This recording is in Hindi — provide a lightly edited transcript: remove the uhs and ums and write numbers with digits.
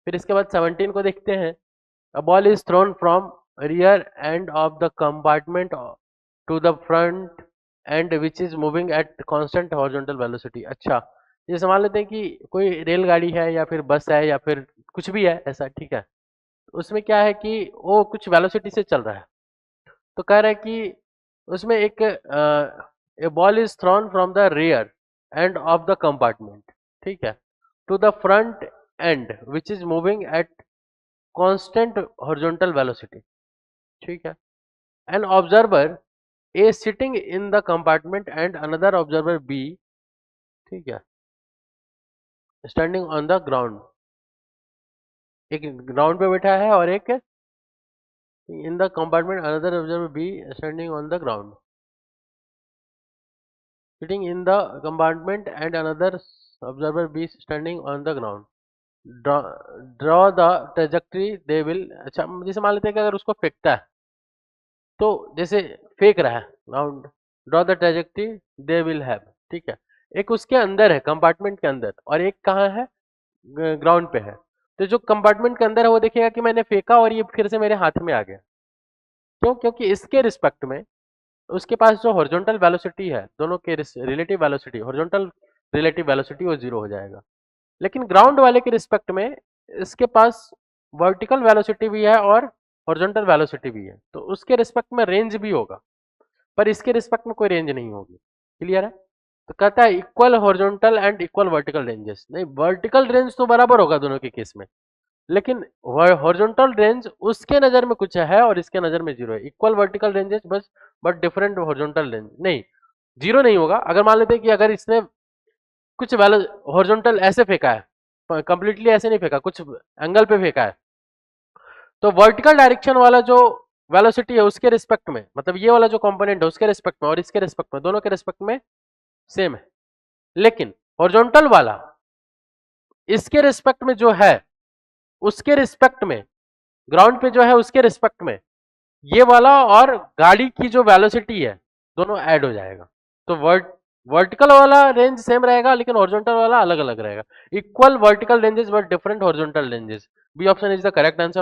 फिर इसके बाद 17 को देखते हैं। A ball is thrown from rear end of the compartment to the front end which is moving at constant horizontal velocity. अच्छा, ये मान लेते हैं कि कोई रेलगाड़ी है या फिर बस है या फिर कुछ भी है ऐसा, ठीक है। उसमें क्या है कि वो कुछ वेलोसिटी से चल रहा है। तो कह रहा है कि उसमें एक a ball is thrown from the rear end of the compartment, ठीक है, to the front end which is moving at constant horizontal velocity, ठीक है। An observer A sitting in the compartment and another observer B, ठीक है, स्टैंडिंग ऑन द ग्राउंड। एक ग्राउंड पे बैठा है और एक in the compartment another observer B standing on the ground. Sitting in the compartment and another observer be standing on the ground. Draw, draw the trajectory they will। अच्छा, जैसे मान लेते हैं कि अगर उसको फेंकता है तो जैसे फेंक रहा है round, draw the trajectory they will have, ठीक है। एक उसके अंदर है कंपार्टमेंट के अंदर और एक कहाँ है, ग्राउंड पे है। तो जो कंपार्टमेंट के अंदर है वो देखेगा कि मैंने फेंका और ये फिर से मेरे हाथ में आ गया। क्यों? क्योंकि इसके रिस्पेक्ट में उसके पास जो हॉरिजॉन्टल वेलोसिटी है, दोनों के relative velocity, horizontal relative velocity वो जीरो हो जाएगा। लेकिन ग्राउंड वाले के रिस्पेक्ट में इसके पास वर्टिकल वेलोसिटी भी है और हॉरिजॉन्टल वेलोसिटी भी है, तो उसके रिस्पेक्ट में रेंज भी होगा, पर इसके रिस्पेक्ट में कोई रेंज नहीं होगी। क्लियर है? तो कहता है equal horizontal and equal vertical ranges. नहीं, वर्टिकल रेंज तो बराबर होगा दोनों के केस में, लेकिन हॉरिजॉन्टल रेंज उसके नजर में कुछ है और इसके नजर में जीरो है। इक्वल वर्टिकल रेंजेस बस, बट डिफरेंट हॉरिजॉन्टल रेंज नहीं, जीरो नहीं होगा। अगर मान लेते हैं कि अगर इसने कुछ वैल्यू हॉरिजॉन्टल ऐसे फेंका है, कंप्लीटली ऐसे नहीं फेंका, कुछ एंगल पे फेंका है, तो वर्टिकल डायरेक्शन वाला जो वेलोसिटी है उसके रिस्पेक्ट में, मतलब ये वाला जो कंपोनेंट है उसके रिस्पेक्ट में और इसके रिस्पेक्ट में, दोनों के रिस्पेक्ट में सेम है। लेकिन हॉरिजॉन्टल वाला इसके रिस्पेक्ट में जो है, उसके रिस्पेक्ट में, ग्राउंड पे जो है उसके रिस्पेक्ट में ये वाला और गाड़ी की जो वेलोसिटी है दोनों ऐड हो जाएगा। तो वर्टिकल वाला रेंज सेम रहेगा लेकिन हॉरिजॉन्टल वाला अलग अलग रहेगा। Equal vertical ranges but different horizontal ranges. B option is the correct answer.